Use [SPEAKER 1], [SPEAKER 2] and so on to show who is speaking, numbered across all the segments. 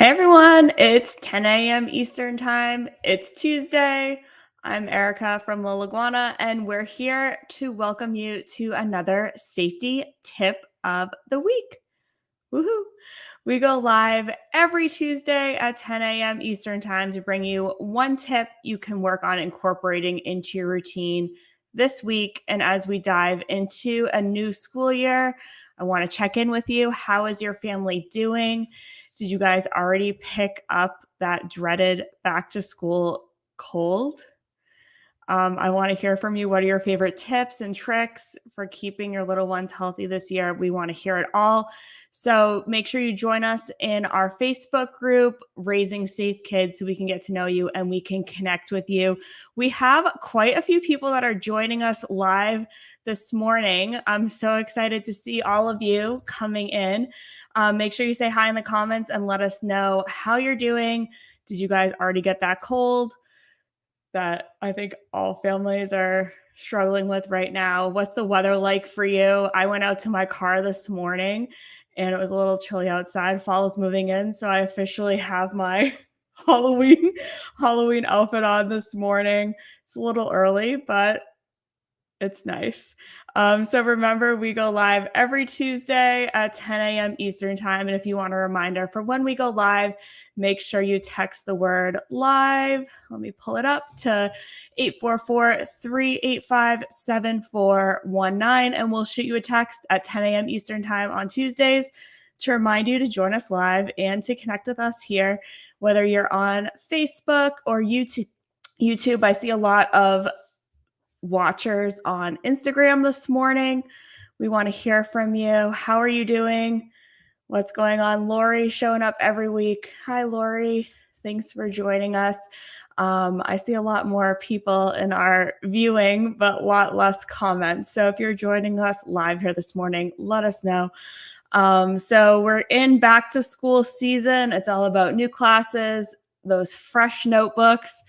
[SPEAKER 1] Hey everyone, it's 10 a.m. Eastern Time. It's Tuesday. I'm Erica from Iguana, and we're here to welcome you to another safety tip of the week. Woohoo! We go live every Tuesday at 10 a.m. Eastern Time to bring you one tip you can work on incorporating into your routine this week. And as we dive into a new school year, I want to check in with you. How is your family doing? Did you guys already pick up that dreaded back to school cold? I want to hear from you. What are your favorite tips and tricks for keeping your little ones healthy this year? We want to hear it all. So make sure you join us in our Facebook group, Raising Safe Kids, so we can get to know you and we can connect with you. We have quite a few people that are joining us live this morning. I'm so excited to see all of you coming in. Make sure you say hi in the comments and let us know how you're doing. Did you guys already get that cold that I think all families are struggling with right now? What's the weather like for you? I went out to my car this morning and it was a little chilly outside. Fall's moving in, so I officially have my Halloween Halloween outfit on this morning. It's a little early, but it's nice. So remember, we go live every Tuesday at 10 a.m. Eastern Time. And if you want a reminder for when we go live, make sure you text the word live. Let me pull it up to 844-385-7419. And we'll shoot you a text at 10 a.m. Eastern Time on Tuesdays to remind you to join us live and to connect with us here, whether you're on Facebook or YouTube, I see a lot of watchers on Instagram this morning. We want to hear from you. How are you doing? What's going on? Lori showing up every week. Hi, Lori. Thanks for joining us. I see a lot more people in our viewing, but a lot less comments. So if you're joining us live here this morning, let us know. So we're in back to school season. It's all about new classes, those fresh notebooks,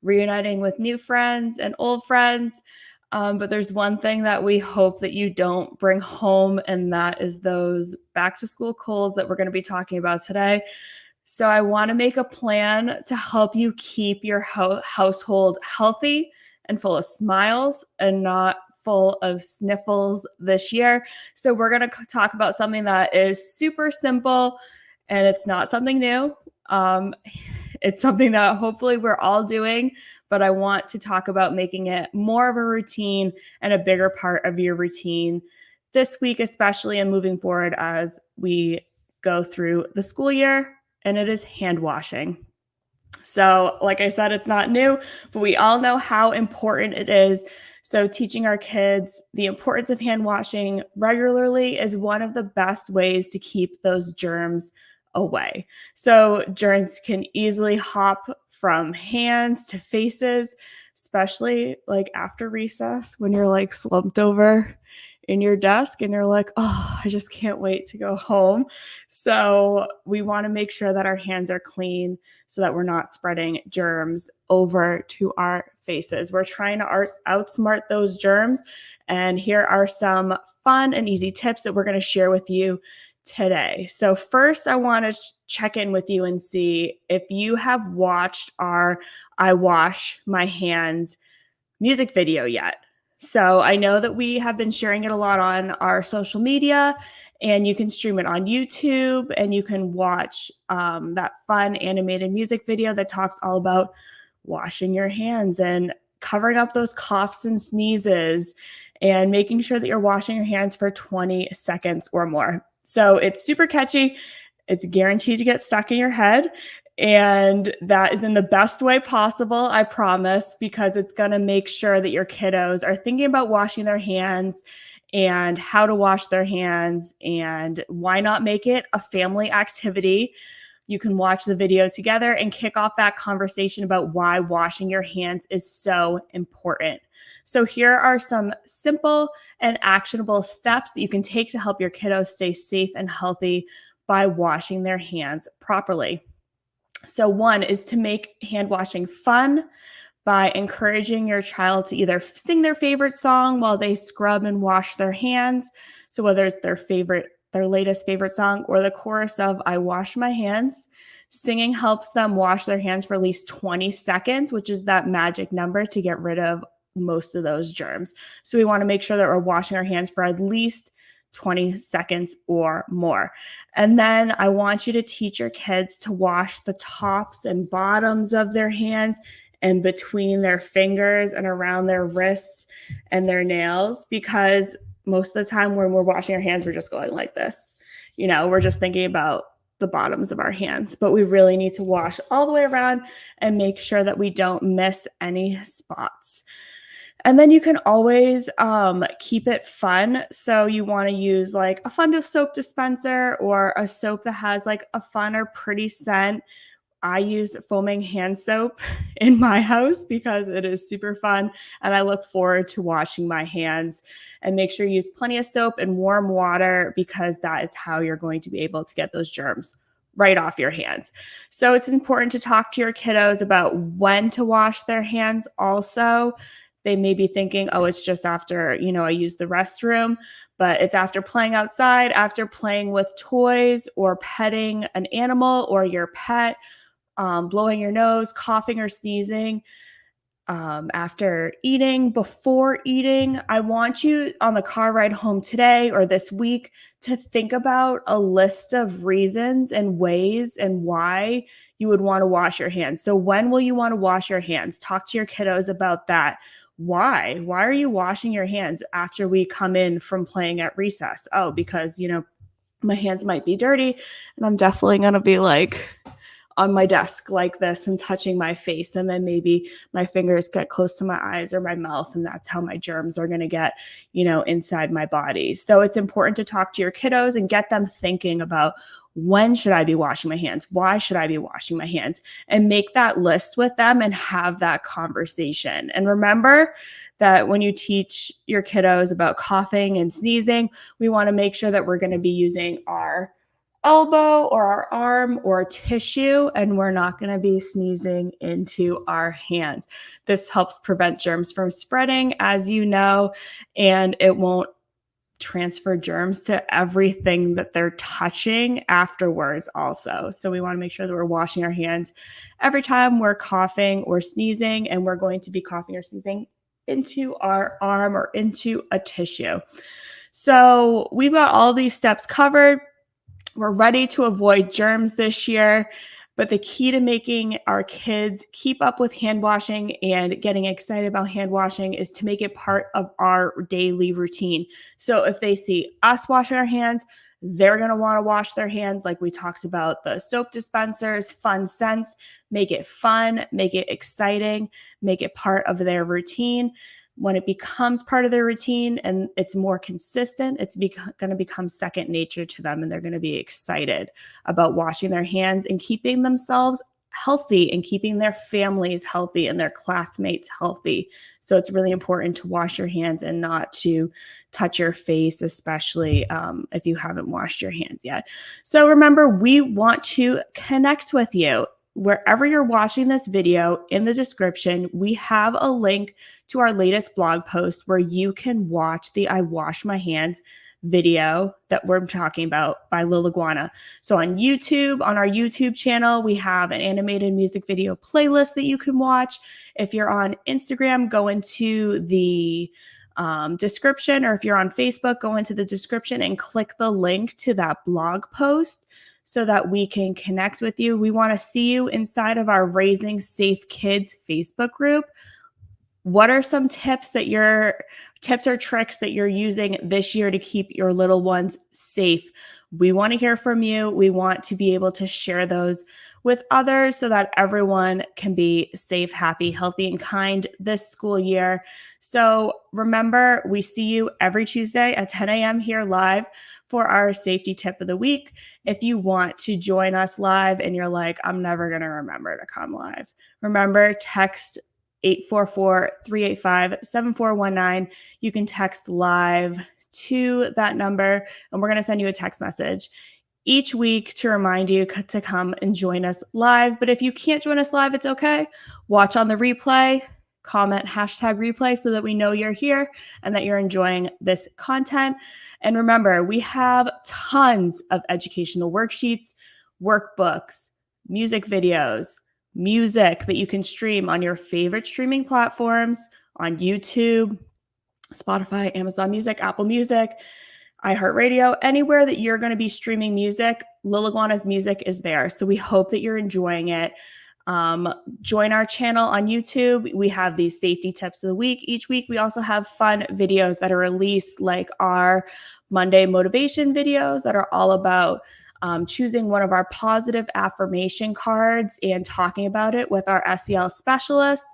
[SPEAKER 1] reuniting with new friends and old friends. But there's one thing that we hope that you don't bring home, and that is those back to school colds that we're going to be talking about today. So I want to make a plan to help you keep your household healthy and full of smiles and not full of sniffles this year. So we're going to talk about something that is super simple, and it's not something new. It's something that hopefully we're all doing, but I want to talk about making it more of a routine and a bigger part of your routine this week, especially, and moving forward as we go through the school year, and it is hand washing. So, like I said, it's not new, but we all know how important it is. So, teaching our kids the importance of hand washing regularly is one of the best ways to keep those germs away. So, germs can easily hop from hands to faces, especially like after recess when you're like slumped over in your desk and you're like, oh, I just can't wait to go home. So we want to make sure that our hands are clean so that we're not spreading germs over to our faces. We're trying to outsmart those germs. And here are some fun and easy tips that we're going to share with you today. So first, I want to check in with you and see if you have watched our I Wash My Hands music video yet. So I know that we have been sharing it a lot on our social media, and you can stream it on YouTube, and you can watch that fun animated music video that talks all about washing your hands and covering up those coughs and sneezes and making sure that you're washing your hands for 20 seconds or more. So it's super catchy. It's guaranteed to get stuck in your head. And that is in the best way possible, I promise, because it's going to make sure that your kiddos are thinking about washing their hands and how to wash their hands. And why not make it a family activity? You can watch the video together and kick off that conversation about why washing your hands is so important. So here are some simple and actionable steps that you can take to help your kiddos stay safe and healthy by washing their hands properly. So one is to make hand washing fun by encouraging your child to either sing their favorite song while they scrub and wash their hands. So whether it's their favorite their latest favorite song, or the chorus of I Wash My Hands. Singing helps them wash their hands for at least 20 seconds, which is that magic number to get rid of most of those germs. So we want to make sure that we're washing our hands for at least 20 seconds or more. And then I want you to teach your kids to wash the tops and bottoms of their hands and between their fingers and around their wrists and their nails, because most of the time when we're washing our hands, we're just going like this. We're just thinking about the bottoms of our hands, but we really need to wash all the way around and make sure that we don't miss any spots. And then you can always keep it fun. So you want to use like a fun soap dispenser or a soap that has like a fun or pretty scent. I use foaming hand soap in my house because it is super fun, and I look forward to washing my hands. And make sure you use plenty of soap and warm water, because that is how you're going to be able to get those germs right off your hands. So it's important to talk to your kiddos about when to wash their hands also. They may be thinking, oh, it's just after, I use the restroom, but it's after playing outside, after playing with toys or petting an animal or your pet, blowing your nose, coughing or sneezing, after eating, before eating. I want you on the car ride home today or this week to think about a list of reasons and ways and why you would want to wash your hands. So when will you want to wash your hands? Talk to your kiddos about that. Why? Why are you washing your hands after we come in from playing at recess? Oh, because, my hands might be dirty and I'm definitely going to be like on my desk like this and touching my face. And then maybe my fingers get close to my eyes or my mouth. And that's how my germs are going to get, inside my body. So it's important to talk to your kiddos and get them thinking about, when should I be washing my hands? Why should I be washing my hands? And make that list with them and have that conversation. And remember that when you teach your kiddos about coughing and sneezing, we want to make sure that we're going to be using our elbow or our arm or tissue, and we're not going to be sneezing into our hands. This helps prevent germs from spreading, as you know, and it won't transfer germs to everything that they're touching afterwards also. So we want to make sure that we're washing our hands every time we're coughing or sneezing, and we're going to be coughing or sneezing into our arm or into a tissue. So we've got all these steps covered. We're ready to avoid germs this year, but the key to making our kids keep up with hand washing and getting excited about hand washing is to make it part of our daily routine. So if they see us washing our hands, they're going to want to wash their hands, like we talked about the soap dispensers, fun scents. Make it fun, make it exciting, make it part of their routine. When it becomes part of their routine and it's more consistent, it's going to become second nature to them, and they're going to be excited about washing their hands and keeping themselves healthy and keeping their families healthy and their classmates healthy. So it's really important to wash your hands and not to touch your face, especially if you haven't washed your hands yet. So remember, we want to connect with you. Wherever you're watching this video, in the description, we have a link to our latest blog post where you can watch the I Wash My Hands video that we're talking about by Iguana. So on YouTube, on our YouTube channel, we have an animated music video playlist that you can watch. If you're on Instagram, go into the description, or if you're on Facebook, go into the description and click the link to that blog post so that we can connect with you. We want to see you inside of our Raising Safe Kids Facebook group. What are some tips or tricks that you're using this year to keep your little ones safe? We want to hear from you. We want to be able to share those with others so that everyone can be safe, happy, healthy, and kind this school year. So remember, we see you every Tuesday at 10 a.m. here live for our safety tip of the week. If you want to join us live and you're like, I'm never going to remember to come live, remember, text 844-385-7419. You can text live to that number, and we're going to send you a text message each week to remind you to come and join us live. But if you can't join us live, it's okay. Watch on the replay. comment #replay so that we know you're here and that you're enjoying this content. And remember, we have tons of educational worksheets, workbooks, music videos, music that you can stream on your favorite streaming platforms, on YouTube, Spotify, Amazon Music, Apple Music, iHeartRadio, anywhere that you're going to be streaming music, Lil Iguana's music is there. So we hope that you're enjoying it. Join our channel on YouTube. We have these safety tips of the week. Each week, we also have fun videos that are released, like our Monday motivation videos that are all about choosing one of our positive affirmation cards and talking about it with our SEL specialist.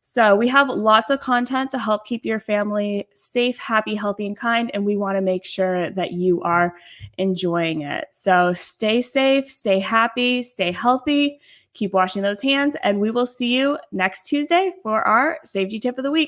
[SPEAKER 1] So we have lots of content to help keep your family safe, happy, healthy, and kind. And we want to make sure that you are enjoying it. So stay safe, stay happy, stay healthy, keep washing those hands, and we will see you next Tuesday for our safety tip of the week.